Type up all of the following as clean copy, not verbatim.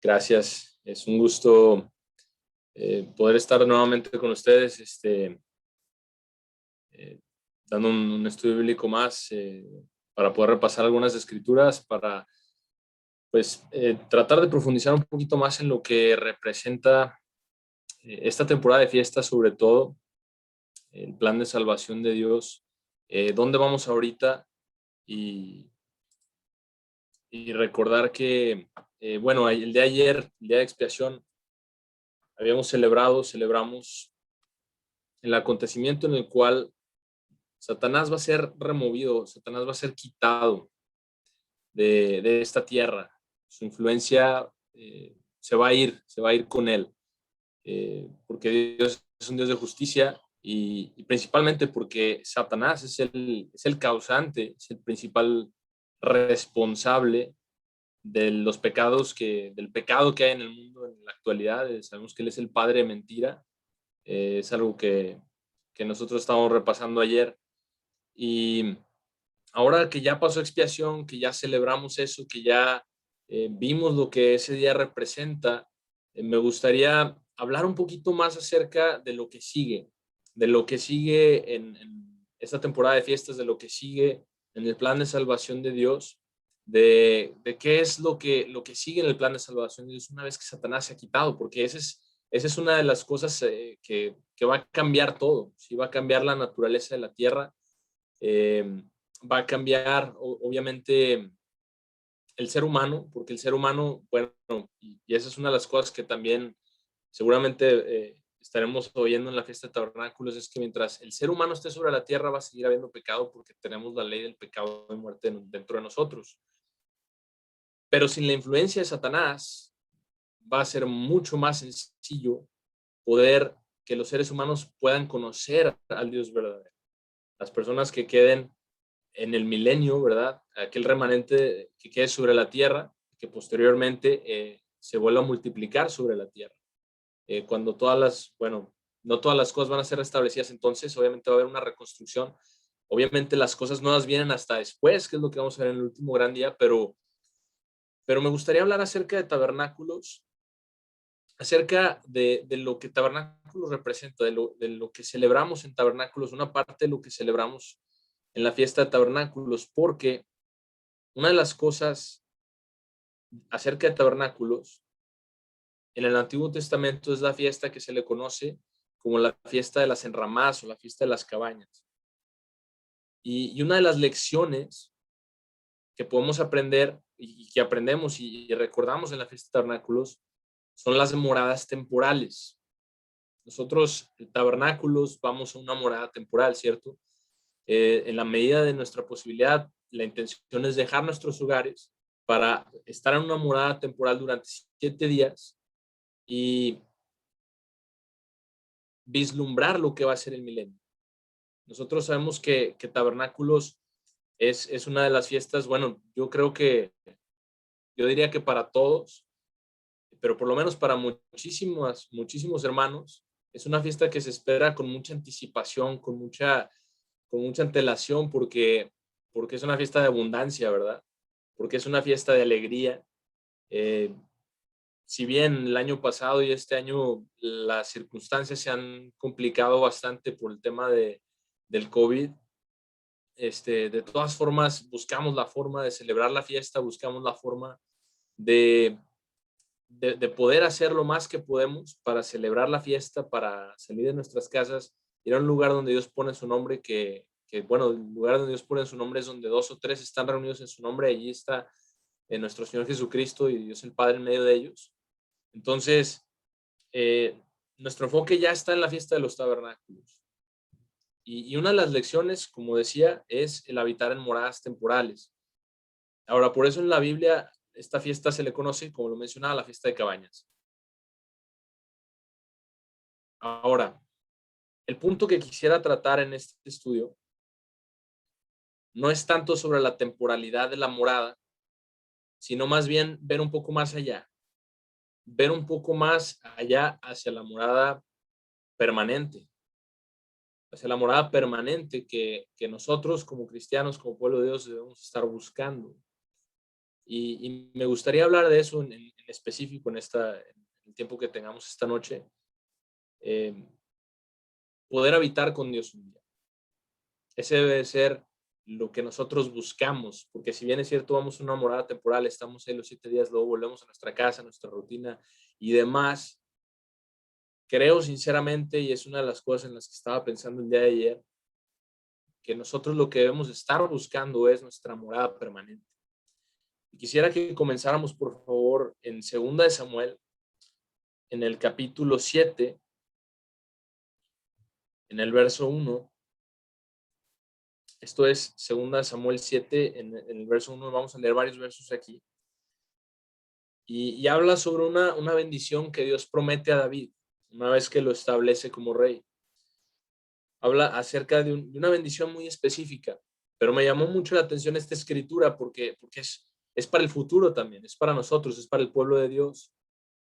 Gracias. Es un gusto poder estar nuevamente con ustedes, eh, dando un estudio bíblico más para poder repasar algunas escrituras, para tratar de profundizar un poquito más en lo que representa esta temporada de fiesta, sobre todo el plan de salvación de Dios, dónde vamos ahorita y, y recordar que, el de ayer, el día de expiación, celebramos el acontecimiento en el cual Satanás va a ser removido, Satanás va a ser quitado de esta tierra. Su influencia se va a ir con él, porque Dios es un Dios de justicia y principalmente porque Satanás es el causante, es el principal responsable de los pecados del pecado que hay en el mundo en la actualidad. Sabemos que él es el padre de mentira. Es algo que nosotros estábamos repasando ayer. Y ahora que ya pasó expiación, que ya celebramos eso, que ya vimos lo que ese día representa, me gustaría hablar un poquito más acerca de lo que sigue en esta temporada de fiestas, de lo que sigue en el plan de salvación de Dios, de qué es lo que sigue en el plan de salvación de Dios una vez que Satanás se ha quitado, porque esa es una de las cosas que va a cambiar todo, ¿sí? Va a cambiar la naturaleza de la tierra. eh, Va a cambiar, obviamente, el ser humano, porque el ser humano, bueno, y esa es una de las cosas que también seguramente estaremos oyendo en la fiesta de tabernáculos, es que mientras el ser humano esté sobre la tierra va a seguir habiendo pecado porque tenemos la ley del pecado de muerte dentro de nosotros. Pero sin la influencia de Satanás va a ser mucho más sencillo poder que los seres humanos puedan conocer al Dios verdadero. Las personas que queden en el milenio, ¿verdad? Aquel remanente que quede sobre la tierra, que posteriormente se vuelva a multiplicar sobre la tierra. Cuando no todas las cosas van a ser restablecidas, entonces obviamente va a haber una reconstrucción. Obviamente las cosas nuevas vienen hasta después, que es lo que vamos a ver en el último gran día, pero me gustaría hablar acerca de tabernáculos, acerca de lo que tabernáculos representa, de lo que celebramos en tabernáculos, una parte de lo que celebramos en la fiesta de tabernáculos, porque una de las cosas acerca de tabernáculos en el Antiguo Testamento es la fiesta que se le conoce como la fiesta de las enramadas o la fiesta de las cabañas. Y una de las lecciones que podemos aprender y que aprendemos y recordamos en la fiesta de tabernáculos son las moradas temporales. Nosotros, en tabernáculos, vamos a una morada temporal, ¿cierto? En la medida de nuestra posibilidad, la intención es dejar nuestros hogares para estar en una morada temporal durante 7 días y vislumbrar lo que va a ser el milenio. Nosotros sabemos que Tabernáculos es una de las fiestas, bueno, yo diría que para todos, pero por lo menos para muchísimos hermanos, es una fiesta que se espera con mucha anticipación, con mucha antelación, porque es una fiesta de abundancia, ¿verdad? Porque es una fiesta de alegría. Eh, si bien el año pasado y este año las circunstancias se han complicado bastante por el tema del COVID, de todas formas buscamos la forma de celebrar la fiesta, buscamos la forma de, de poder hacer lo más que podemos para celebrar la fiesta, para salir de nuestras casas, ir a un lugar donde Dios pone su nombre, bueno, el lugar donde Dios pone su nombre es donde 2 o 3 están reunidos en su nombre, allí está nuestro Señor Jesucristo y Dios el Padre en medio de ellos. Entonces, nuestro enfoque ya está en la fiesta de los tabernáculos. Y una de las lecciones, como decía, es el habitar en moradas temporales. Ahora, por eso en la Biblia esta fiesta se le conoce, como lo mencionaba, la fiesta de cabañas. Ahora, el punto que quisiera tratar en este estudio no es tanto sobre la temporalidad de la morada, sino más bien ver un poco más allá, ver un poco más allá hacia la morada permanente, hacia la morada permanente que nosotros como cristianos, como pueblo de Dios, debemos estar buscando. Y me gustaría hablar de eso en específico en el tiempo que tengamos esta noche. Eh, Poder habitar con Dios un día. Ese debe ser lo que nosotros buscamos, porque si bien es cierto, vamos a una morada temporal, estamos ahí los 7 días, luego volvemos a nuestra casa, a nuestra rutina y demás. Creo sinceramente, y es una de las cosas en las que estaba pensando el día de ayer, que nosotros lo que debemos estar buscando es nuestra morada permanente. Y quisiera que comenzáramos, por favor, en 2 Samuel, en el capítulo 7, en el verso 1. Esto es 2 Samuel 7, en el verso 1, vamos a leer varios versos aquí. Y habla sobre una bendición que Dios promete a David, una vez que lo establece como rey. Habla acerca de una bendición muy específica, pero me llamó mucho la atención esta escritura porque es para el futuro también, es para nosotros, es para el pueblo de Dios,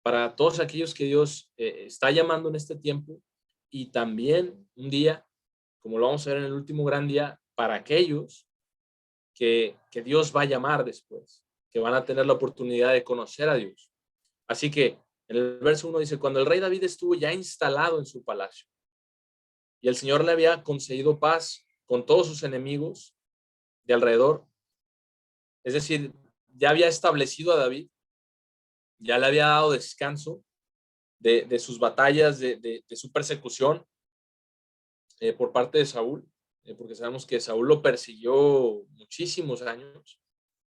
para todos aquellos que Dios está llamando en este tiempo, y también un día, como lo vamos a ver en el último gran día, para aquellos que Dios va a llamar después, que van a tener la oportunidad de conocer a Dios. Así que en el verso 1 dice, cuando el rey David estuvo ya instalado en su palacio y el Señor le había concedido paz con todos sus enemigos de alrededor, es decir, ya había establecido a David, ya le había dado descanso de sus batallas, de su persecución por parte de Saúl, porque sabemos que Saúl lo persiguió muchísimos años,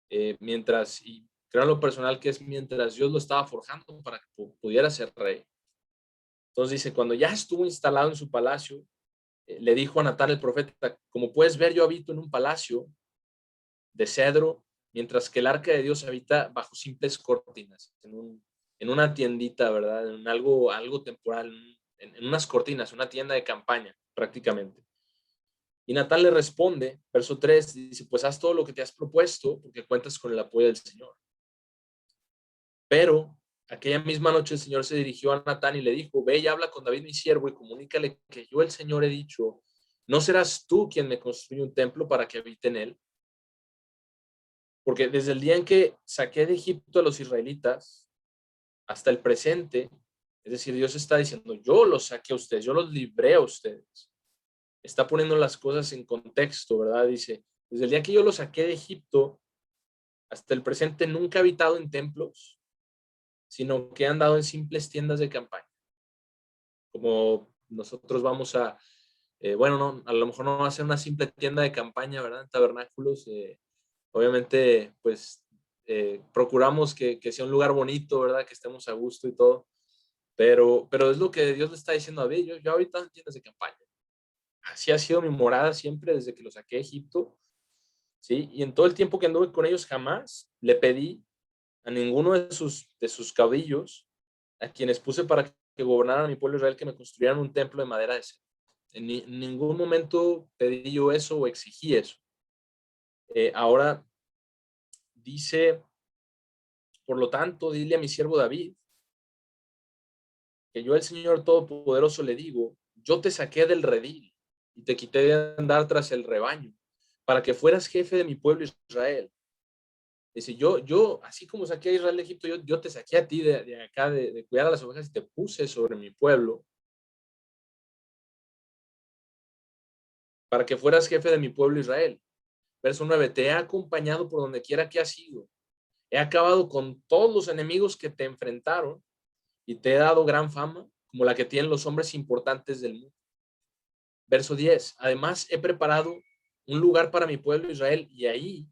y creo en lo personal que es mientras Dios lo estaba forjando para que pudiera ser rey. Entonces dice, cuando ya estuvo instalado en su palacio, le dijo a Natán el profeta, como puedes ver, yo habito en un palacio de cedro, mientras que el arca de Dios habita bajo simples cortinas, en una tiendita, ¿verdad? En algo temporal, en unas cortinas, una tienda de campaña, prácticamente. Y Natán le responde, verso 3, dice, pues haz todo lo que te has propuesto, porque cuentas con el apoyo del Señor. Pero aquella misma noche el Señor se dirigió a Natán y le dijo, ve y habla con David mi siervo y comunícale que yo el Señor he dicho, ¿no serás tú quien me construye un templo para que habite en él? Porque desde el día en que saqué de Egipto a los israelitas hasta el presente, es decir, Dios está diciendo, yo los saqué a ustedes, yo los libré a ustedes. Está poniendo las cosas en contexto, ¿verdad? Dice, desde el día que yo los saqué de Egipto hasta el presente nunca he habitado en templos, sino que he andado en simples tiendas de campaña. Como nosotros vamos bueno, no, a lo mejor no va a ser una simple tienda de campaña, ¿verdad? En tabernáculos, obviamente, pues procuramos que sea un lugar bonito, ¿verdad? Que estemos a gusto y todo, pero es lo que Dios le está diciendo a David, yo ahorita en tiendas de campaña. Así ha sido mi morada siempre desde que lo saqué de Egipto, ¿sí? Y en todo el tiempo que anduve con ellos jamás le pedí a ninguno de sus caudillos, a quienes puse para que gobernaran a mi pueblo Israel, que me construyeran un templo de madera de cedro. En ningún momento pedí yo eso o exigí eso. Ahora dice, por lo tanto, dile a mi siervo David, que yo el Señor Todopoderoso le digo, yo te saqué del redil y te quité de andar tras el rebaño, para que fueras jefe de mi pueblo Israel. Dice, así como saqué a Israel de Egipto, yo te saqué a ti de acá, de cuidar a las ovejas y te puse sobre mi pueblo, para que fueras jefe de mi pueblo Israel. Verso 9, te he acompañado por donde quiera que has ido. He acabado con todos los enemigos que te enfrentaron y te he dado gran fama, como la que tienen los hombres importantes del mundo. Verso 10, además he preparado un lugar para mi pueblo Israel y ahí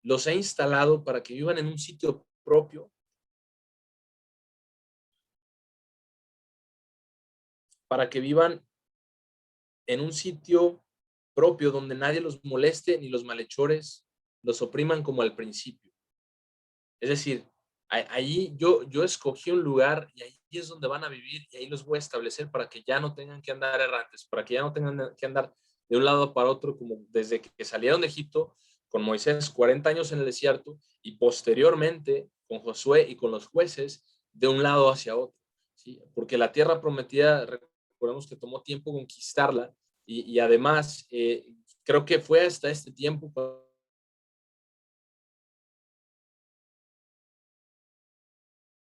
los he instalado para que vivan en un sitio propio, para que vivan en un sitio propio donde nadie los moleste ni los malhechores los opriman como al principio. Es decir, allí yo escogí un lugar y ahí es donde van a vivir y ahí los voy a establecer para que ya no tengan que andar errantes, para que ya no tengan que andar de un lado para otro como desde que salieron de Egipto con Moisés 40 años en el desierto y posteriormente con Josué y con los jueces de un lado hacia otro, ¿sí? Porque la tierra prometida, recordemos que tomó tiempo conquistarla y además creo que fue hasta este tiempo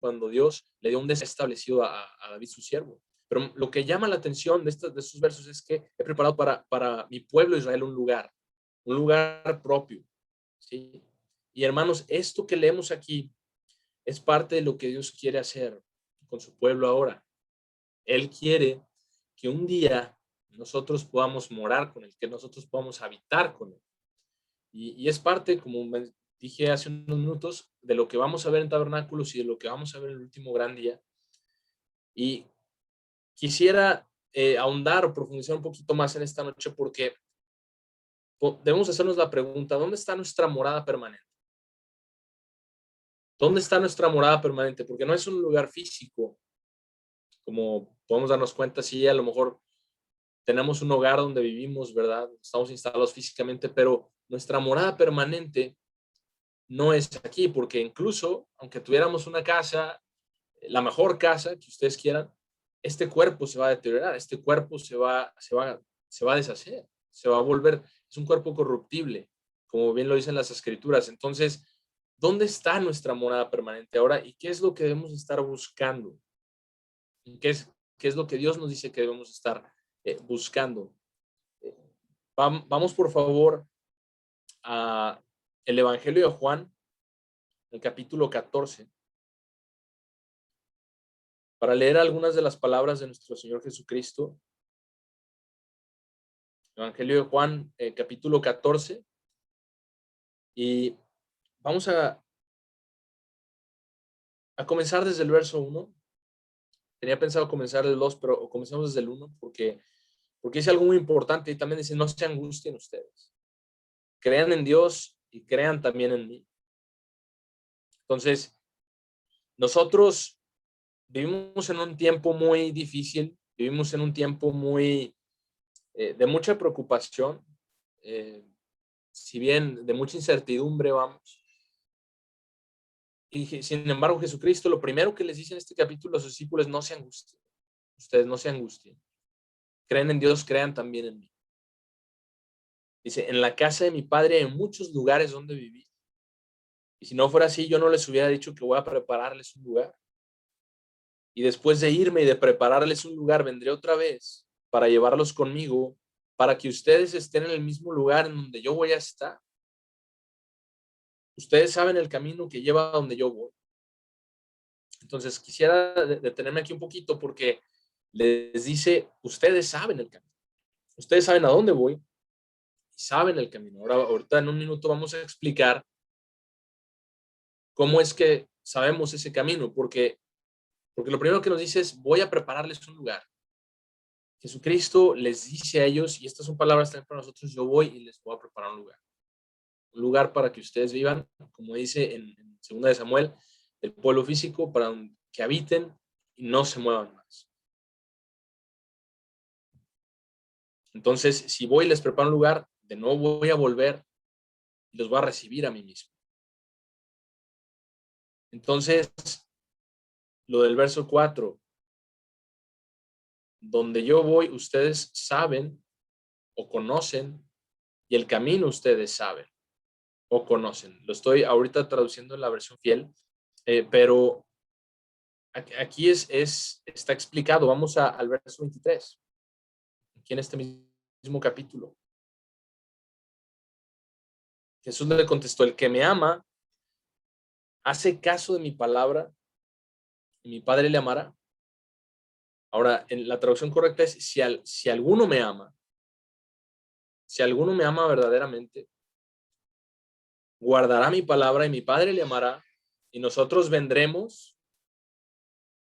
cuando Dios le dio un deseo establecido a David, su siervo. Pero lo que llama la atención de estos versos es que he preparado para mi pueblo Israel un lugar propio, ¿sí? Y hermanos, esto que leemos aquí es parte de lo que Dios quiere hacer con su pueblo ahora. Él quiere que un día nosotros podamos morar con Él, que nosotros podamos habitar con Él. Y es parte, como me dije hace unos minutos, de lo que vamos a ver en Tabernáculos y de lo que vamos a ver en el último gran día. Y quisiera ahondar o profundizar un poquito más en esta noche porque debemos hacernos la pregunta, ¿dónde está nuestra morada permanente? ¿Dónde está nuestra morada permanente? Porque no es un lugar físico, como podemos darnos cuenta, sí, a lo mejor tenemos un hogar donde vivimos, ¿verdad? Estamos instalados físicamente, pero nuestra morada permanente no es aquí, porque incluso, aunque tuviéramos una casa, la mejor casa que ustedes quieran, este cuerpo se va a deteriorar, este cuerpo se va a deshacer, se va a volver, es un cuerpo corruptible, como bien lo dicen las escrituras. Entonces, ¿dónde está nuestra morada permanente ahora y qué es lo que debemos estar buscando? ¿Qué es lo que Dios nos dice que debemos estar buscando? Vamos por favor a el Evangelio de Juan, el capítulo 14, para leer algunas de las palabras de nuestro Señor Jesucristo. Evangelio de Juan, capítulo 14, y vamos a comenzar desde el verso 1. Tenía pensado comenzar el 2, pero comencemos desde el 1 porque es algo muy importante y también dice, no se angustien ustedes. Crean en Dios y crean también en mí. Entonces, nosotros vivimos en un tiempo muy difícil, vivimos en un tiempo muy de mucha preocupación, si bien de mucha incertidumbre, vamos. Y sin embargo, Jesucristo, lo primero que les dice en este capítulo a sus discípulos, no se angustien. Ustedes no se angustien. Creen en Dios, crean también en mí. Dice, en la casa de mi Padre hay muchos lugares donde vivir. Y si no fuera así, yo no les hubiera dicho que voy a prepararles un lugar. Y después de irme y de prepararles un lugar, vendré otra vez para llevarlos conmigo, para que ustedes estén en el mismo lugar en donde yo voy a estar. Ustedes saben el camino que lleva a donde yo voy. Entonces, quisiera detenerme aquí un poquito porque les dice, ustedes saben el camino. Ustedes saben a dónde voy y saben el camino. Ahorita en un minuto vamos a explicar cómo es que sabemos ese camino, porque lo primero que nos dice es, voy a prepararles un lugar. Jesucristo les dice a ellos, y estas son palabras también para nosotros, yo voy y les voy a preparar un lugar. Un lugar para que ustedes vivan, como dice en 2 de Samuel, el pueblo físico, para que habiten y no se muevan más. Entonces, si voy y les preparo un lugar, de nuevo voy a volver y los voy a recibir a mí mismo. Entonces, lo del verso 4, donde yo voy, ustedes saben o conocen, y el camino ustedes saben o conocen. Lo estoy ahorita traduciendo en la versión fiel, pero aquí está explicado. Vamos al verso 23, aquí en este mismo capítulo. Jesús le contestó, el que me ama, hace caso de mi palabra, y mi Padre le amará. Ahora, en la traducción correcta es, si alguno me ama verdaderamente, guardará mi palabra y mi Padre le amará, y nosotros vendremos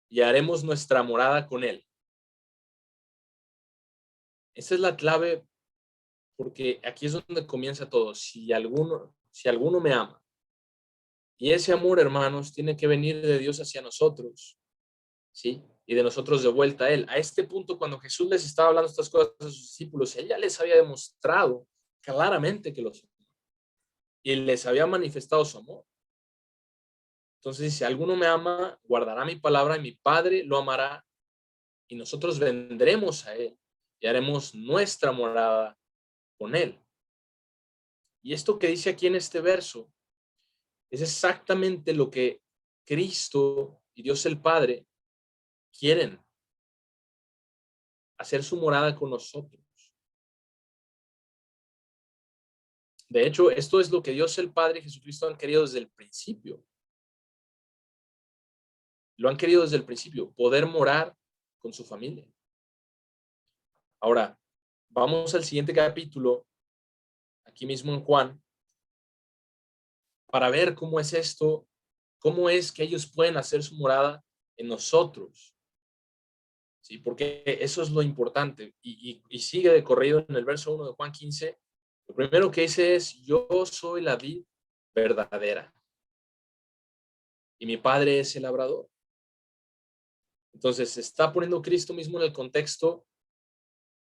y haremos nuestra morada con él. Esa es la clave, porque aquí es donde comienza todo. Si alguno me ama, y ese amor, hermanos, tiene que venir de Dios hacia nosotros, ¿sí? Y de nosotros de vuelta a él. A este punto, cuando Jesús les estaba hablando estas cosas a sus discípulos, él ya les había demostrado claramente que los amó y les había manifestado su amor. Entonces, si alguno me ama, guardará mi palabra y mi Padre lo amará y nosotros vendremos a él y haremos nuestra morada con él. Y esto que dice aquí en este verso es exactamente lo que Cristo y Dios el Padre quieren hacer su morada con nosotros. De hecho, esto es lo que Dios el Padre y Jesucristo han querido desde el principio. Lo han querido desde el principio, poder morar con su familia. Ahora, vamos al siguiente capítulo, aquí mismo en Juan, para ver cómo es esto, cómo es que ellos pueden hacer su morada en nosotros. ¿Sí? Porque eso es lo importante. Y sigue de corrido en el verso 1 de Juan 15. Lo primero que dice es, yo soy la vid verdadera y mi padre es el labrador. Entonces, se está poniendo Cristo mismo en el contexto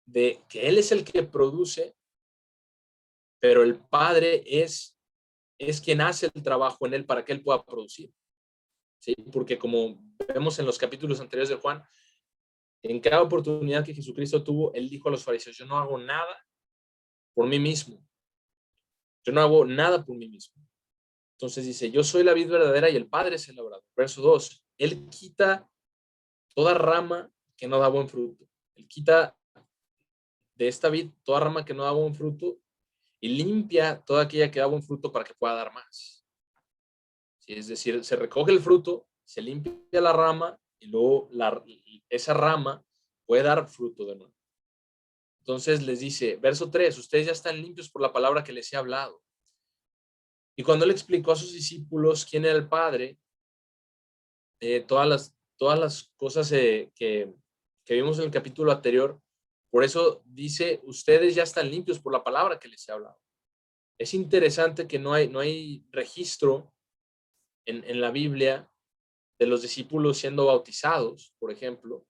de que Él es el que produce, pero el Padre es quien hace el trabajo en Él para que Él pueda producir. ¿Sí? Porque como vemos en los capítulos anteriores de Juan, en cada oportunidad que Jesucristo tuvo, Él dijo a los fariseos, yo no hago nada por mí mismo. Yo no hago nada por mí mismo. Entonces dice, yo soy la vid verdadera y el Padre es el labrador. Verso 2, Él quita toda rama que no da buen fruto. Él quita de esta vid toda rama que no da buen fruto y limpia toda aquella que da buen fruto para que pueda dar más. ¿Sí? Es decir, se recoge el fruto, se limpia la rama y luego esa rama puede dar fruto de nuevo. Entonces les dice, verso 3, ustedes ya están limpios por la palabra que les he hablado. Y cuando él explicó a sus discípulos quién era el Padre, todas las cosas que vimos en el capítulo anterior, por eso dice, ustedes ya están limpios por la palabra que les he hablado. Es interesante que no hay registro en la Biblia de los discípulos siendo bautizados, por ejemplo,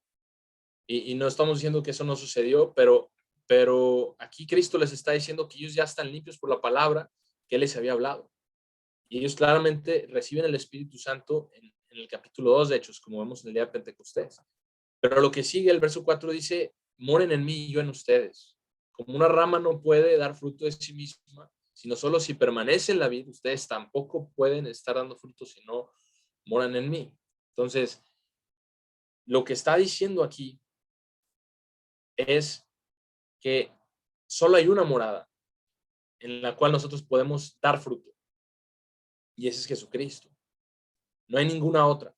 y no estamos diciendo que eso no sucedió, pero aquí Cristo les está diciendo que ellos ya están limpios por la palabra que Él les había hablado. Y ellos claramente reciben el Espíritu Santo en el capítulo 2 de Hechos, como vemos en el día de Pentecostés. Pero lo que sigue, el verso 4 dice, moren en mí y yo en ustedes. Como una rama no puede dar fruto de sí misma, sino solo si permanece en la vid, ustedes tampoco pueden estar dando fruto si no moran en mí. Entonces, lo que está diciendo aquí es que solo hay una morada en la cual nosotros podemos dar fruto, y ese es Jesucristo. No hay ninguna otra.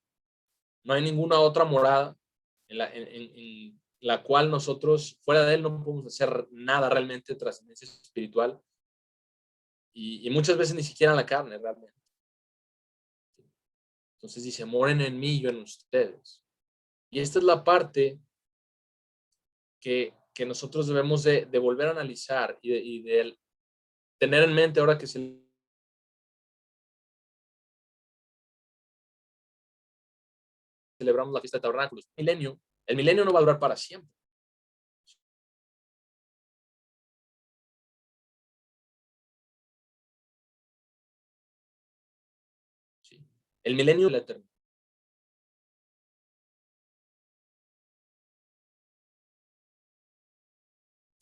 No hay ninguna otra morada en la cual nosotros, fuera de Él, no podemos hacer nada realmente trascendencia espiritual y muchas veces ni siquiera en la carne realmente. Entonces dice, moren en mí y yo en ustedes. Y esta es la parte que nosotros debemos de volver a analizar y de tener en mente ahora que celebramos la fiesta de tabernáculos. El milenio no va a durar para siempre. ¿Sí? El milenio es la eternidad.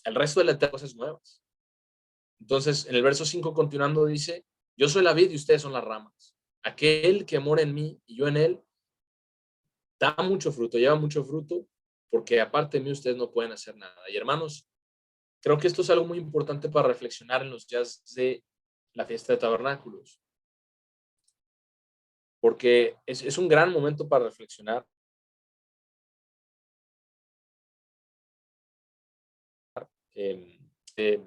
El resto de la eternidad cosas nuevas. Entonces, en el verso 5 continuando dice, yo soy la vid y ustedes son las ramas. Aquel que mora en mí y yo en él, da mucho fruto, lleva mucho fruto, porque aparte de mí ustedes no pueden hacer nada. Y hermanos, creo que esto es algo muy importante para reflexionar en los días de la fiesta de tabernáculos, porque es un gran momento para reflexionar. Eh, eh,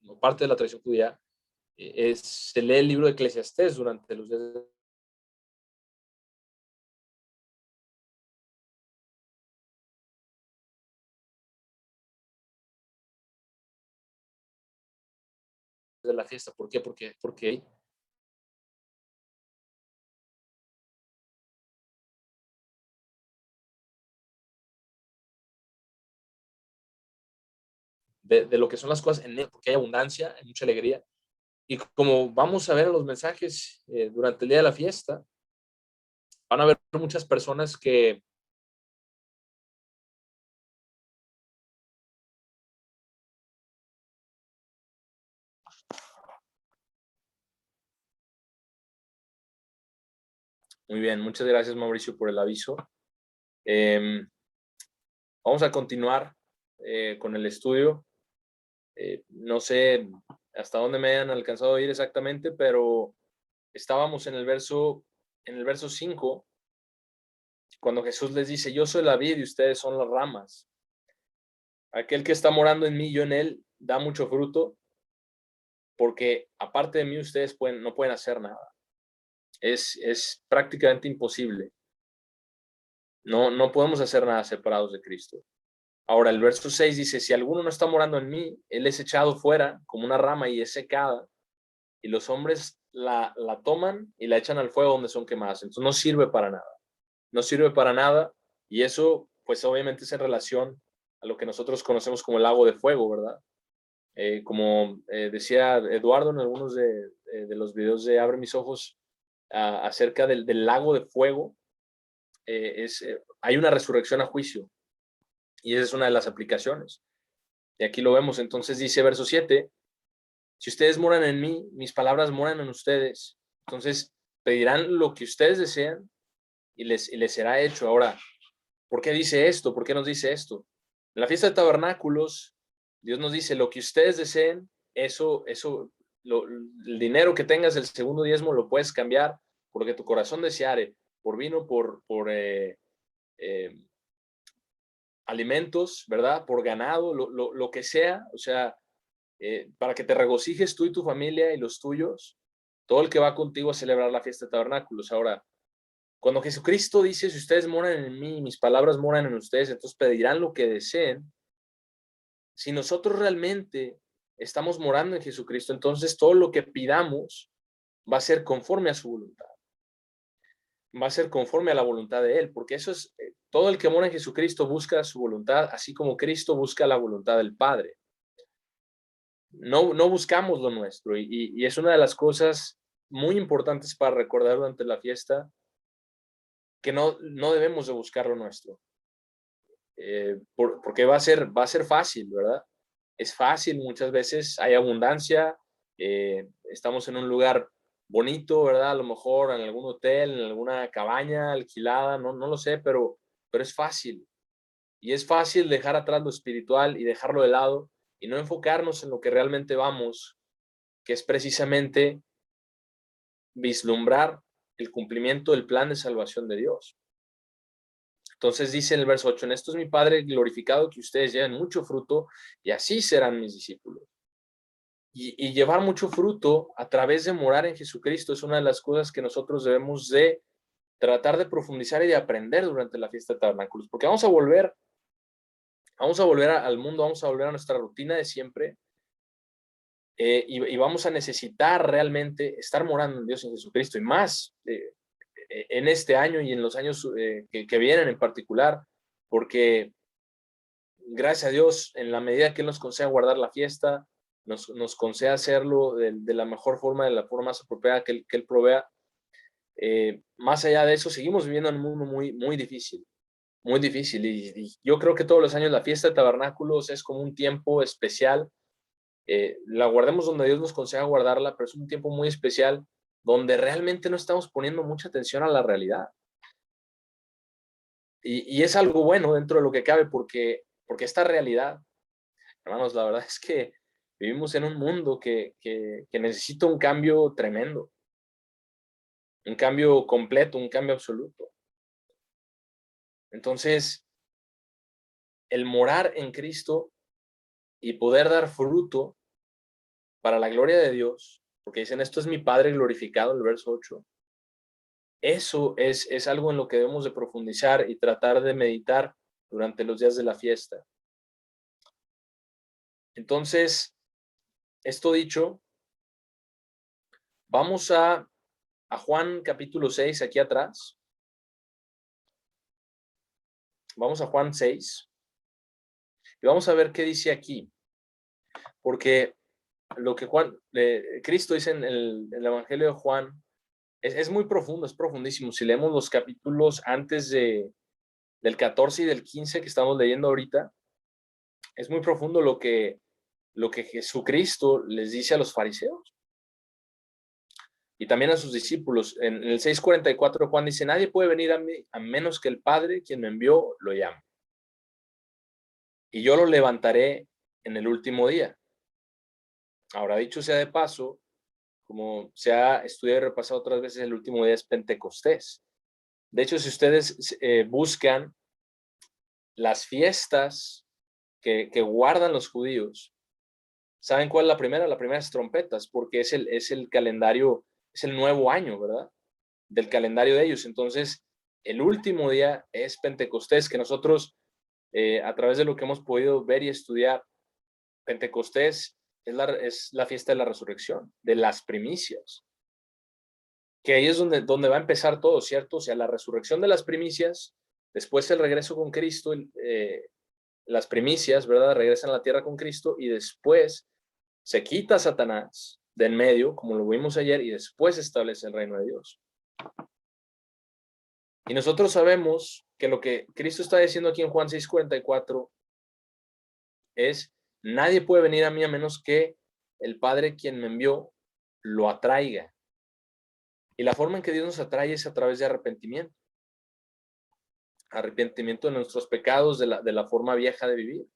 como parte de la tradición judía, se lee el libro de Eclesiastés durante los días de la fiesta. ¿Por qué? Porque de lo que son las cosas, porque hay abundancia, hay mucha alegría. Y como vamos a ver en los mensajes durante el día de la fiesta, van a haber muchas personas que Muy bien, muchas gracias, Mauricio, por el aviso. Vamos a continuar con el estudio. No sé hasta dónde me hayan alcanzado a ir exactamente, pero estábamos en el verso 5, cuando Jesús les dice: yo soy la vid y ustedes son las ramas. Aquel que está morando en mí, yo en él, da mucho fruto, porque aparte de mí ustedes no pueden hacer nada. Es prácticamente imposible. No podemos hacer nada separados de Cristo. Ahora, el verso 6 dice: si alguno no está morando en mí, él es echado fuera como una rama y es secada, y los hombres la toman y la echan al fuego donde son quemadas. Entonces no sirve para nada. No sirve para nada, y eso pues obviamente es en relación a lo que nosotros conocemos como el lago de fuego, ¿verdad? Como decía Eduardo en algunos de los videos de Abre mis ojos, acerca del lago de fuego, hay una resurrección a juicio, y esa es una de las aplicaciones. Y aquí lo vemos. Entonces dice verso 7, si ustedes moran en mí, mis palabras moran en ustedes. Entonces pedirán lo que ustedes desean y les será hecho. Ahora, ¿por qué dice esto? ¿Por qué nos dice esto? En la fiesta de tabernáculos, Dios nos dice: lo que ustedes deseen, el dinero que tengas, el segundo diezmo, lo puedes cambiar por lo que tu corazón deseare, por vino, por alimentos, ¿verdad? Por ganado, lo que sea, o sea, para que te regocijes tú y tu familia y los tuyos, todo el que va contigo a celebrar la fiesta de tabernáculos. Ahora, cuando Jesucristo dice: si ustedes moran en mí, mis palabras moran en ustedes, entonces pedirán lo que deseen. Si nosotros realmente estamos morando en Jesucristo, entonces todo lo que pidamos va a ser conforme a su voluntad. Va a ser conforme a la voluntad de Él, porque eso es, todo el que mora en Jesucristo busca su voluntad, así como Cristo busca la voluntad del Padre. No buscamos lo nuestro, y es una de las cosas muy importantes para recordar durante la fiesta, que no debemos de buscar lo nuestro, porque va a ser fácil, ¿verdad? Es fácil, muchas veces hay abundancia, estamos en un lugar bonito, ¿verdad? A lo mejor en algún hotel, en alguna cabaña alquilada, no lo sé, pero es fácil. Y es fácil dejar atrás lo espiritual y dejarlo de lado y no enfocarnos en lo que realmente vamos, que es precisamente vislumbrar el cumplimiento del plan de salvación de Dios. Entonces dice en el verso 8: en esto es mi Padre glorificado, que ustedes lleven mucho fruto, y así serán mis discípulos. Y llevar mucho fruto a través de morar en Jesucristo es una de las cosas que nosotros debemos de tratar de profundizar y de aprender durante la fiesta de tabernáculos, porque vamos a volver al mundo, vamos a volver a nuestra rutina de siempre, y vamos a necesitar realmente estar morando en Dios, en Jesucristo, y más en este año y en los años que vienen en particular, porque gracias a Dios, en la medida que Él nos conceda guardar la fiesta, nos conceda hacerlo de la mejor forma, de la forma más apropiada que Él provea. Más allá de eso, seguimos viviendo en un mundo muy difícil, muy difícil. Y yo creo que todos los años la fiesta de tabernáculos es como un tiempo especial. La guardemos donde Dios nos conceda guardarla, pero es un tiempo muy especial donde realmente no estamos poniendo mucha atención a la realidad. Y es algo bueno dentro de lo que cabe, porque esta realidad, hermanos, la verdad es que vivimos en un mundo que necesita un cambio tremendo, un cambio completo, un cambio absoluto. Entonces, el morar en Cristo y poder dar fruto para la gloria de Dios, porque dicen: esto es mi Padre glorificado, el verso 8, eso es algo en lo que debemos de profundizar y tratar de meditar durante los días de la fiesta. Entonces, esto dicho, vamos a Juan capítulo 6, aquí atrás. Vamos a Juan 6 y vamos a ver qué dice aquí, porque lo que Cristo dice en el Evangelio de Juan es muy profundo, es profundísimo. Si leemos los capítulos antes del 14 y del 15 que estamos leyendo ahorita, es muy profundo lo que Jesucristo les dice a los fariseos. y también a sus discípulos. En el 6:44 Juan dice, nadie puede venir a mí a menos que el Padre, quien me envió, lo llame. Y yo lo levantaré en el último día. Ahora, dicho sea de paso, como se ha estudiado y repasado otras veces, el último día es Pentecostés. De hecho, si ustedes buscan las fiestas que guardan los judíos, ¿saben cuál es la primera? La primera es trompetas, porque es el calendario, es el nuevo año, ¿verdad? Del calendario de ellos. Entonces, el último día es Pentecostés, que nosotros, a través de lo que hemos podido ver y estudiar, Pentecostés es la fiesta de la resurrección, de las primicias, que ahí es donde va a empezar todo, ¿cierto? O sea, la resurrección de las primicias, después el regreso con Cristo, las primicias, ¿verdad? Regresan a la tierra con Cristo y después se quita a Satanás de en medio, como lo vimos ayer, y después se establece el reino de Dios. Y nosotros sabemos que lo que Cristo está diciendo aquí en Juan 6:44 es, nadie puede venir a mí a menos que el Padre quien me envió lo atraiga. Y la forma en que Dios nos atrae es a través de arrepentimiento. Arrepentimiento de nuestros pecados, de la forma vieja de vivir.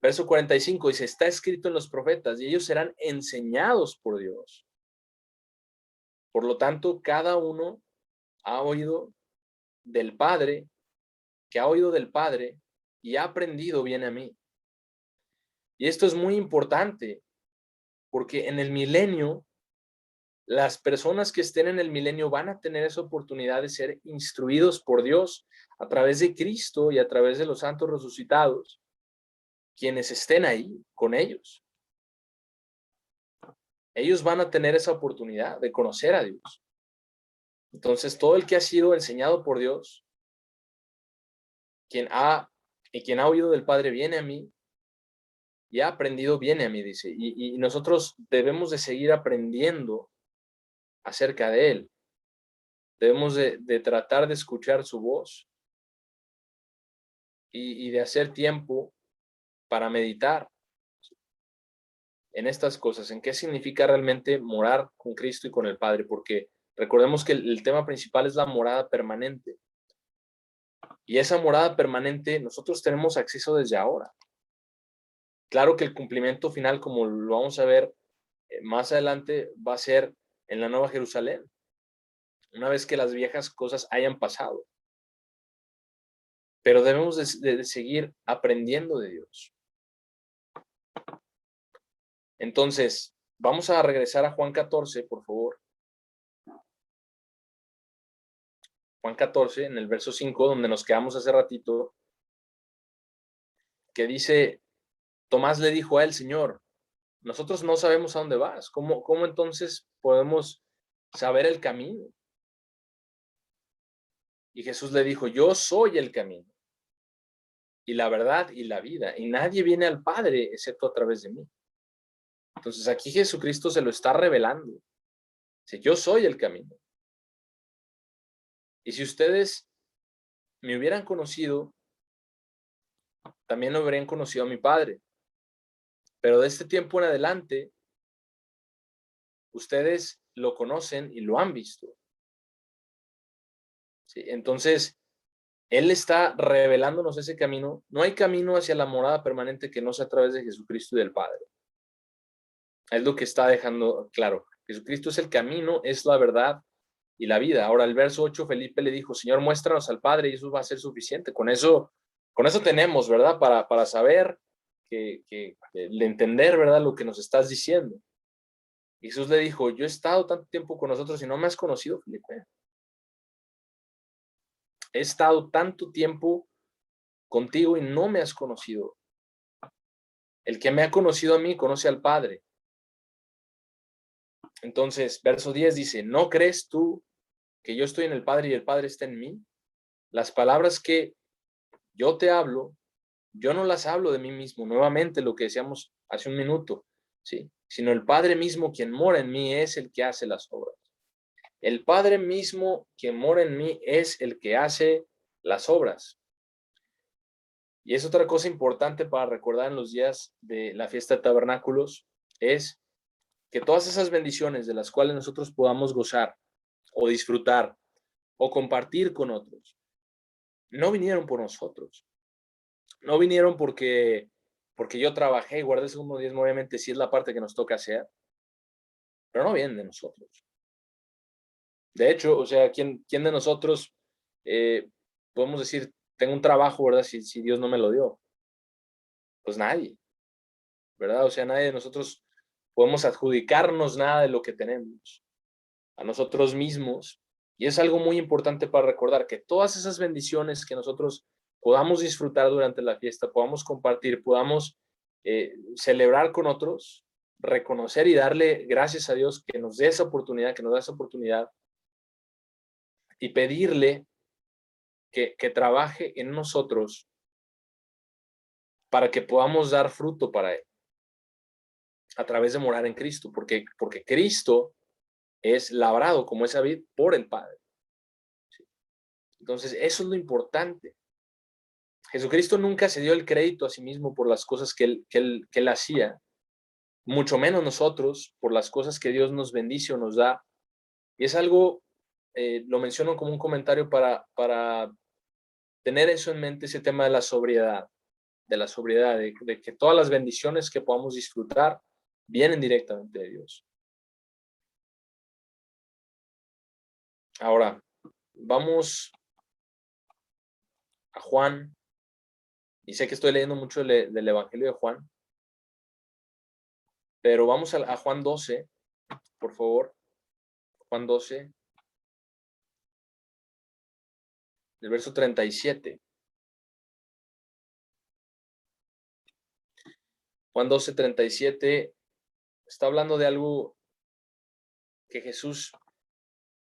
Verso 45 dice, está escrito en los profetas y ellos serán enseñados por Dios. Por lo tanto, cada uno ha oído del Padre, que ha oído del Padre y ha aprendido viene a mí. Y esto es muy importante, porque en el milenio, las personas que estén en el milenio van a tener esa oportunidad de ser instruidos por Dios a través de Cristo y a través de los santos resucitados, quienes estén ahí con ellos. Ellos van a tener esa oportunidad de conocer a Dios. Entonces, todo el que ha sido enseñado por Dios, quien ha oído del Padre, viene a mí y ha aprendido, viene a mí, dice. Y nosotros debemos de seguir aprendiendo acerca de Él. Debemos de tratar de escuchar su voz y de hacer tiempo para meditar en estas cosas, en qué significa realmente morar con Cristo y con el Padre, porque recordemos que el tema principal es la morada permanente. Y esa morada permanente nosotros tenemos acceso desde ahora. Claro que el cumplimiento final, como lo vamos a ver más adelante, va a ser en la Nueva Jerusalén, una vez que las viejas cosas hayan pasado. Pero debemos de seguir aprendiendo de Dios. Entonces, vamos a regresar a Juan 14, por favor. Juan 14, en el verso 5, donde nos quedamos hace ratito, que dice, Tomás le dijo a él, Señor, nosotros no sabemos a dónde vas. ¿Cómo entonces podemos saber el camino? Y Jesús le dijo, yo soy el camino y la verdad y la vida, y nadie viene al Padre excepto a través de mí. Entonces aquí Jesucristo se lo está revelando. Dice, yo soy el camino. Y si ustedes me hubieran conocido, también habrían conocido a mi Padre. Pero de este tiempo en adelante, ustedes lo conocen y lo han visto. ¿Sí? Entonces, Él está revelándonos ese camino. No hay camino hacia la morada permanente que no sea a través de Jesucristo y del Padre. Es lo que está dejando claro. Jesucristo es el camino, es la verdad y la vida. Ahora, el verso 8, Felipe le dijo, Señor, muéstranos al Padre y eso va a ser suficiente. Con eso tenemos, ¿verdad? Para saber, de entender, ¿verdad? Lo que nos estás diciendo. Jesús le dijo, yo he estado tanto tiempo con nosotros y no me has conocido, Felipe. He estado tanto tiempo contigo y no me has conocido. El que me ha conocido a mí conoce al Padre. Entonces, verso 10 dice, ¿no crees tú que yo estoy en el Padre y el Padre está en mí? Las palabras que yo te hablo, yo no las hablo de mí mismo. Nuevamente lo que decíamos hace un minuto, ¿sí? Sino el Padre mismo quien mora en mí es el que hace las obras. El Padre mismo quien mora en mí es el que hace las obras. Y es otra cosa importante para recordar en los días de la fiesta de tabernáculos, es que todas esas bendiciones de las cuales nosotros podamos gozar o disfrutar o compartir con otros, no vinieron por nosotros, no vinieron porque yo trabajé y guardé el segundo diezmo, obviamente sí es la parte que nos toca hacer, pero no vienen de nosotros. De hecho, o sea, ¿quién de nosotros podemos decir, tengo un trabajo, ¿verdad? Si Dios no me lo dio. Pues nadie, ¿verdad? O sea, nadie de nosotros podemos adjudicarnos nada de lo que tenemos a nosotros mismos. Y es algo muy importante para recordar que todas esas bendiciones que nosotros podamos disfrutar durante la fiesta, podamos compartir, podamos celebrar con otros, reconocer y darle gracias a Dios que nos dé esa oportunidad, que nos da esa oportunidad y pedirle que trabaje en nosotros para que podamos dar fruto para Él a través de morar en Cristo, porque Cristo es labrado como esa vid por el Padre. Entonces, eso es lo importante. Jesucristo nunca se dio el crédito a sí mismo por las cosas que él hacía, mucho menos nosotros por las cosas que Dios nos bendice o nos da. Y es algo, lo menciono como un comentario para tener eso en mente, ese tema de la sobriedad, de que todas las bendiciones que podamos disfrutar vienen directamente de Dios. Ahora, vamos a Juan, y sé que estoy leyendo mucho del Evangelio de Juan, pero vamos a Juan 12, por favor. Juan 12, del verso 37. Juan 12, 37 está hablando de algo que Jesús,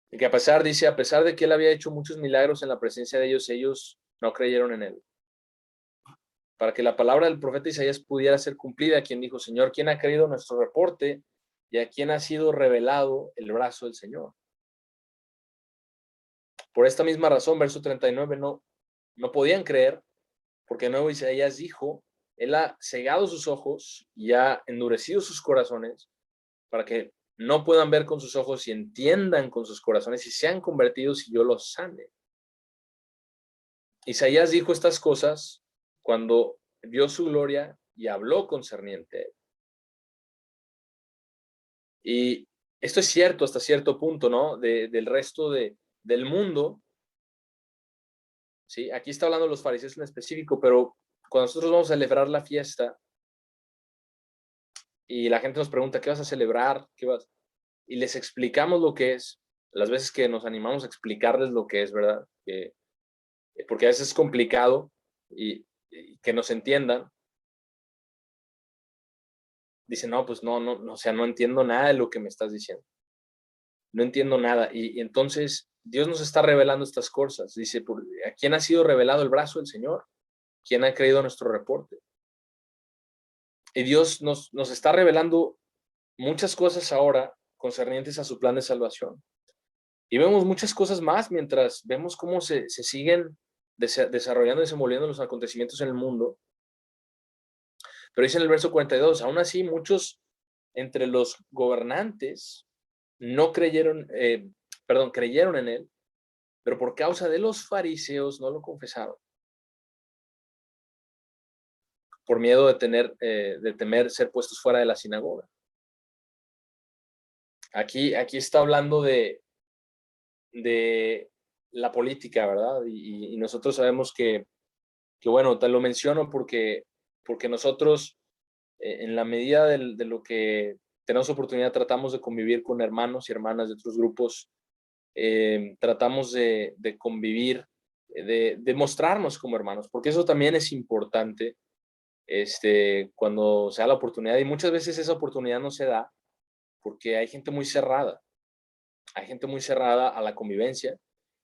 que a pesar de que él había hecho muchos milagros en la presencia de ellos no creyeron en él. Para que la palabra del profeta Isaías pudiera ser cumplida, quien dijo, Señor, ¿quién ha creído nuestro reporte y a quién ha sido revelado el brazo del Señor? Por esta misma razón, verso 39, no podían creer, porque nuevo Isaías dijo, él ha cegado sus ojos y ha endurecido sus corazones para que no puedan ver con sus ojos y entiendan con sus corazones y sean convertidos y yo los sane. Isaías dijo estas cosas cuando vio su gloria y habló concerniente. Y esto es cierto hasta cierto punto, ¿no? Del resto del mundo. ¿Sí? Aquí está hablando de los fariseos en específico, pero cuando nosotros vamos a celebrar la fiesta y la gente nos pregunta, ¿qué vas a celebrar? ¿Qué vas? Y les explicamos lo que es, las veces que nos animamos a explicarles lo que es, ¿verdad? Porque a veces es complicado y que nos entiendan. Dicen, no, pues no, o sea, no entiendo nada de lo que me estás diciendo. No entiendo nada. Y entonces Dios nos está revelando estas cosas. Dice, ¿a quién ha sido revelado el brazo del Señor? ¿Quién ha creído nuestro reporte? Y Dios nos está revelando muchas cosas ahora concernientes a su plan de salvación. Y vemos muchas cosas más mientras vemos cómo se siguen desarrollando y desenvolviendo los acontecimientos en el mundo. Pero dice en el verso 42, aún así muchos entre los gobernantes no creyeron, creyeron en él, pero por causa de los fariseos no lo confesaron, por miedo de temer ser puestos fuera de la sinagoga. Aquí está hablando de la política, ¿verdad? Y nosotros sabemos que bueno, te lo menciono porque nosotros, en la medida de lo que tenemos oportunidad, tratamos de convivir con hermanos y hermanas de otros grupos, tratamos de convivir, de mostrarnos como hermanos, porque eso también es importante cuando se da la oportunidad, y muchas veces esa oportunidad no se da porque hay gente muy cerrada a la convivencia,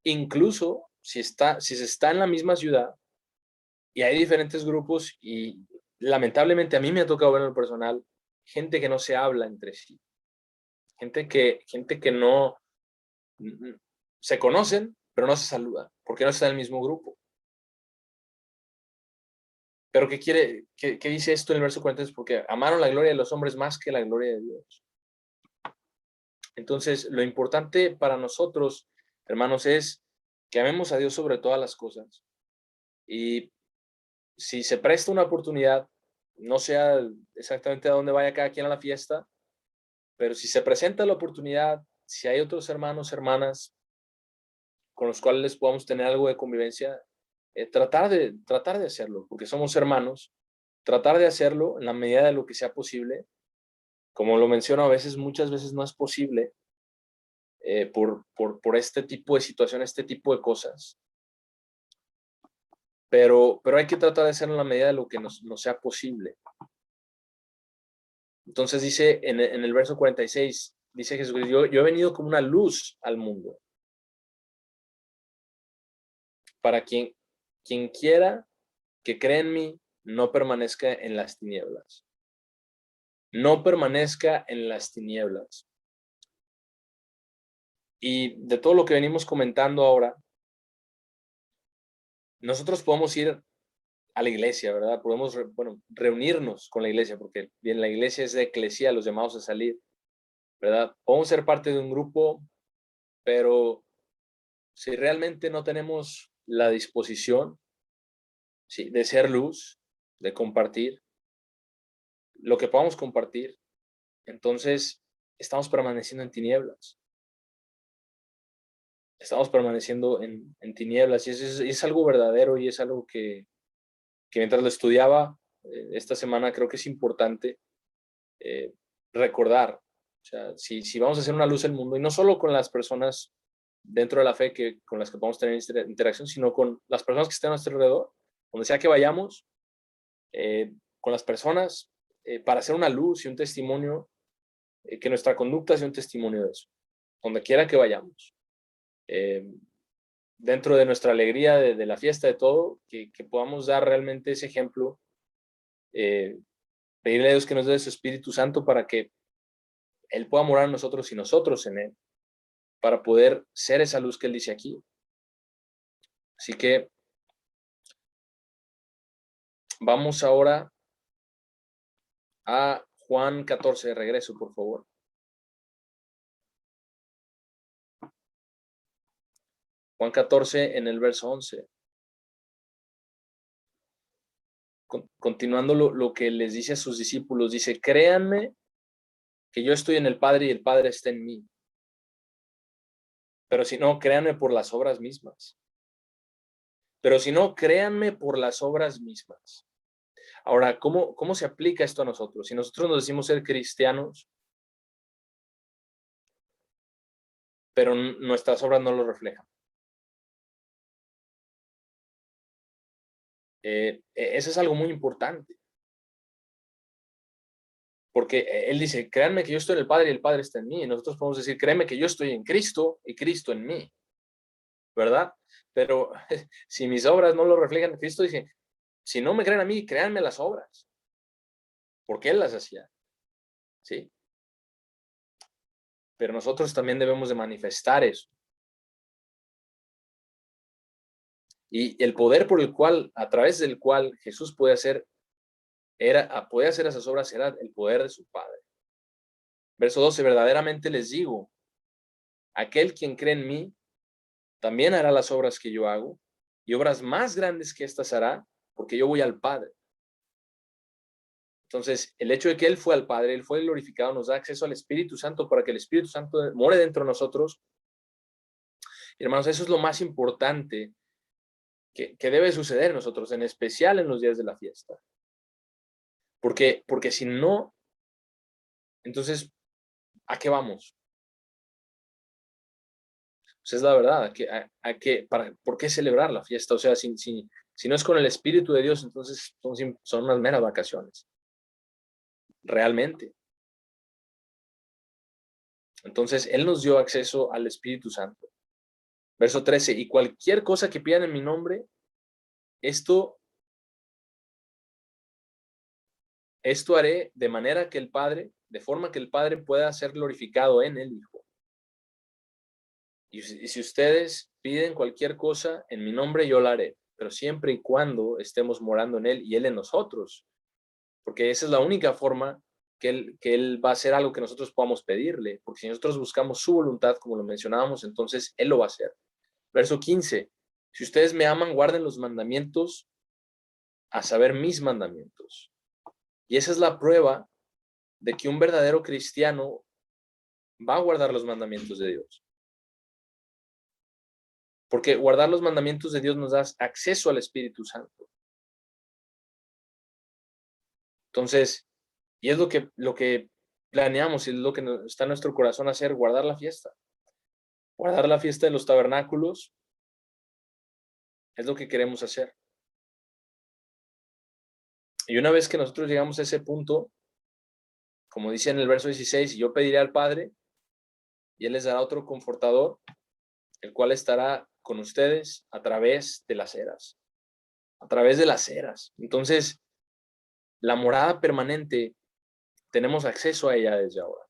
incluso si se está en la misma ciudad y hay diferentes grupos y lamentablemente a mí me ha tocado ver en lo personal gente que no se habla entre sí, gente que no se conocen, pero no se saludan, porque no está en el mismo grupo. Pero ¿qué dice esto en el verso 43? Porque amaron la gloria de los hombres más que la gloria de Dios. Entonces, lo importante para nosotros, hermanos, es que amemos a Dios sobre todas las cosas. Y si se presta una oportunidad, no sea exactamente a dónde vaya cada quien a la fiesta, pero si se presenta la oportunidad, si hay otros hermanos, hermanas con los cuales podamos tener algo de convivencia, tratar de hacerlo, porque somos hermanos, tratar de hacerlo en la medida de lo que sea posible. Como lo menciono, a veces, muchas veces no es posible por este tipo de situaciones, este tipo de cosas. Pero hay que tratar de hacerlo en la medida de lo que nos sea posible. Entonces dice en el verso 46, dice Jesús, yo he venido como una luz al mundo. Para quien quiera que cree en mí, no permanezca en las tinieblas. No permanezca en las tinieblas. Y de todo lo que venimos comentando ahora, nosotros podemos ir a la iglesia, ¿verdad? Podemos, reunirnos con la iglesia, porque bien, la iglesia es de eclesía, los llamados a salir, ¿verdad? Podemos ser parte de un grupo, pero si realmente no tenemos la disposición, ¿sí?, de ser luz, de compartir lo que podamos compartir, entonces estamos permaneciendo en tinieblas. Estamos permaneciendo en tinieblas, y es algo verdadero, y es algo que mientras lo estudiaba esta semana, creo que es importante recordar. O sea, si vamos a hacer una luz al mundo, y no solo con las personas dentro de la fe con las que podemos tener interacción, sino con las personas que estén a nuestro alrededor, donde sea que vayamos, con las personas, para hacer una luz y un testimonio, que nuestra conducta sea un testimonio de eso, donde quiera que vayamos. Dentro de nuestra alegría, de la fiesta, de todo, que podamos dar realmente ese ejemplo, pedirle a Dios que nos dé su Espíritu Santo para que Él pueda morar en nosotros y nosotros en Él, para poder ser esa luz que Él dice aquí. Así que vamos ahora a Juan 14, de regreso, por favor. Juan 14 en el verso 11. Continuando lo que les dice a sus discípulos, dice, créanme que yo estoy en el Padre y el Padre está en mí. Pero si no, créanme por las obras mismas. Pero si no, créanme por las obras mismas. Ahora, ¿cómo se aplica esto a nosotros? Si nosotros nos decimos ser cristianos, pero nuestras obras no lo reflejan. Eso es algo muy importante. Porque Él dice, créanme que yo estoy en el Padre y el Padre está en mí. Y nosotros podemos decir, créeme que yo estoy en Cristo y Cristo en mí. ¿Verdad? Pero si mis obras no lo reflejan, Cristo dice, si no me creen a mí, créanme las obras. Porque Él las hacía. ¿Sí? Pero nosotros también debemos de manifestar eso. Y el poder por el cual, a través del cual Jesús puede hacer esas obras, era el poder de su Padre. Verso 12, verdaderamente les digo, aquel quien cree en mí, también hará las obras que yo hago, y obras más grandes que estas hará, porque yo voy al Padre. Entonces, el hecho de que Él fue al Padre, Él fue glorificado, nos da acceso al Espíritu Santo para que el Espíritu Santo more dentro de nosotros. Y hermanos, eso es lo más importante que debe suceder en nosotros, en especial en los días de la fiesta. Porque si no, entonces, ¿a qué vamos? Pues es la verdad, ¿por qué celebrar la fiesta? O sea, si no es con el Espíritu de Dios, entonces son unas meras vacaciones. Realmente. Entonces, Él nos dio acceso al Espíritu Santo. Verso 13, y cualquier cosa que pidan en mi nombre, esto haré de forma que el Padre pueda ser glorificado en el Hijo. Y si ustedes piden cualquier cosa en mi nombre, yo la haré, pero siempre y cuando estemos morando en Él y Él en nosotros, porque esa es la única forma que él va a hacer algo que nosotros podamos pedirle, porque si nosotros buscamos su voluntad, como lo mencionábamos, entonces Él lo va a hacer. Verso 15, si ustedes me aman, guarden los mandamientos, a saber, mis mandamientos. Y esa es la prueba de que un verdadero cristiano va a guardar los mandamientos de Dios. Porque guardar los mandamientos de Dios nos da acceso al Espíritu Santo. Entonces, y es lo que planeamos y es lo que está en nuestro corazón hacer, guardar la fiesta. Guardar la fiesta de los tabernáculos es lo que queremos hacer. Y una vez que nosotros llegamos a ese punto, como dice en el verso 16, y yo pediré al Padre, y Él les dará otro confortador, el cual estará con ustedes a través de las eras. A través de las eras. Entonces, la morada permanente, tenemos acceso a ella desde ahora.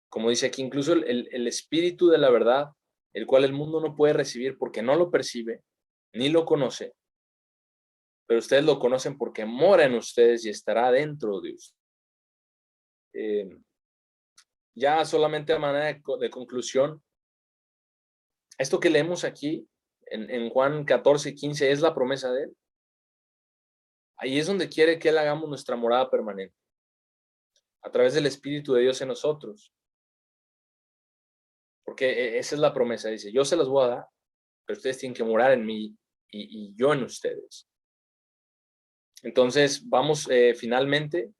Como dice aquí, incluso el Espíritu de la verdad, el cual el mundo no puede recibir porque no lo percibe, ni lo conoce, pero ustedes lo conocen porque mora en ustedes y estará dentro de ustedes. Ya solamente a manera de conclusión, esto que leemos aquí en Juan 14:15 es la promesa de Él. Ahí es donde quiere que Él hagamos nuestra morada permanente, a través del Espíritu de Dios en nosotros. Porque esa es la promesa, dice, yo se las voy a dar, pero ustedes tienen que morar en mí y yo en ustedes. Entonces, vamos finalmente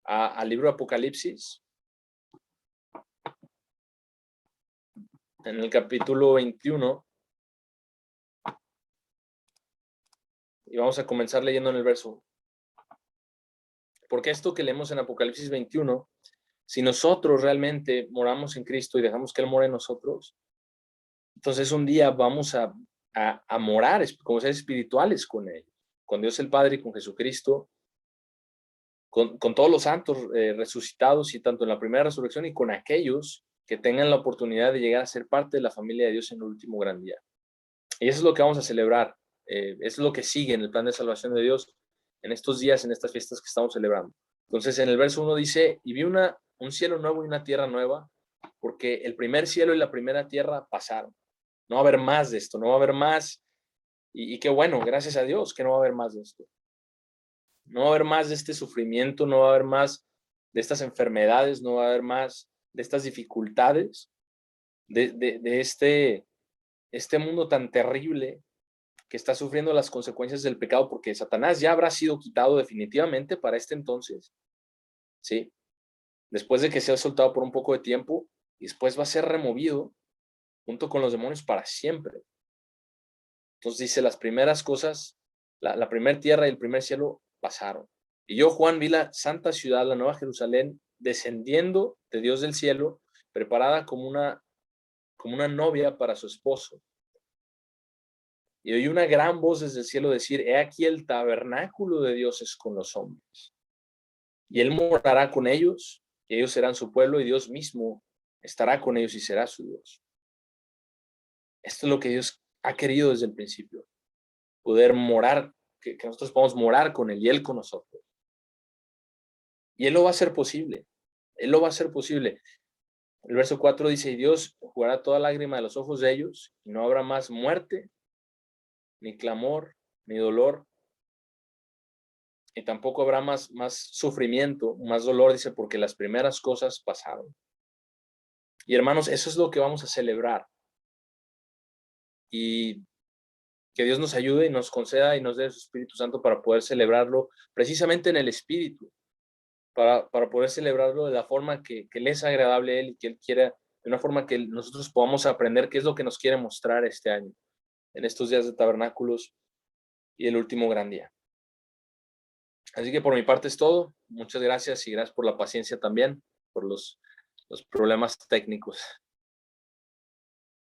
al libro de Apocalipsis, en el capítulo 21, y vamos a comenzar leyendo en el verso. Porque esto que leemos en Apocalipsis 21, si nosotros realmente moramos en Cristo y dejamos que Él more en nosotros, entonces un día vamos a morar como seres espirituales con Él, con Dios el Padre y con Jesucristo, con todos los santos resucitados y tanto en la primera resurrección y con aquellos que tengan la oportunidad de llegar a ser parte de la familia de Dios en el último gran día. Y eso es lo que vamos a celebrar. Eso es lo que sigue en el plan de salvación de Dios en estos días, en estas fiestas que estamos celebrando. Entonces, en el verso 1 dice, y vi un cielo nuevo y una tierra nueva, porque el primer cielo y la primera tierra pasaron. No va a haber más de esto, no va a haber más. Y qué bueno, gracias a Dios que no va a haber más de esto. No va a haber más de este sufrimiento, no va a haber más de estas enfermedades, no va a haber más de estas dificultades, de este mundo tan terrible que está sufriendo las consecuencias del pecado, porque Satanás ya habrá sido quitado definitivamente para este entonces, ¿sí? Después de que sea soltado por un poco de tiempo, y después va a ser removido junto con los demonios para siempre. Entonces dice, las primeras cosas, la primera tierra y el primer cielo pasaron. Y yo, Juan, vi la santa ciudad, la nueva Jerusalén, descendiendo de Dios del cielo, preparada como una novia para su esposo. Y oí una gran voz desde el cielo decir, he aquí el tabernáculo de Dios es con los hombres. Y Él morará con ellos, y ellos serán su pueblo, y Dios mismo estará con ellos y será su Dios. Esto es lo que Dios ha querido desde el principio. Poder morar, que nosotros podamos morar con Él y Él con nosotros. Y Él lo va a hacer posible. Él lo va a hacer posible. El verso 4 dice, y Dios jugará toda lágrima de los ojos de ellos, y no habrá más muerte, ni clamor, ni dolor, y tampoco habrá más sufrimiento, más dolor, dice, porque las primeras cosas pasaron. Y hermanos, eso es lo que vamos a celebrar. Y que Dios nos ayude y nos conceda y nos dé su Espíritu Santo para poder celebrarlo precisamente en el Espíritu, para poder celebrarlo de la forma que le es agradable a Él y que Él quiera, de una forma que nosotros podamos aprender qué es lo que nos quiere mostrar este año, en estos días de tabernáculos y el último gran día. Así que por mi parte es todo. Muchas gracias y gracias por la paciencia también, por los problemas técnicos.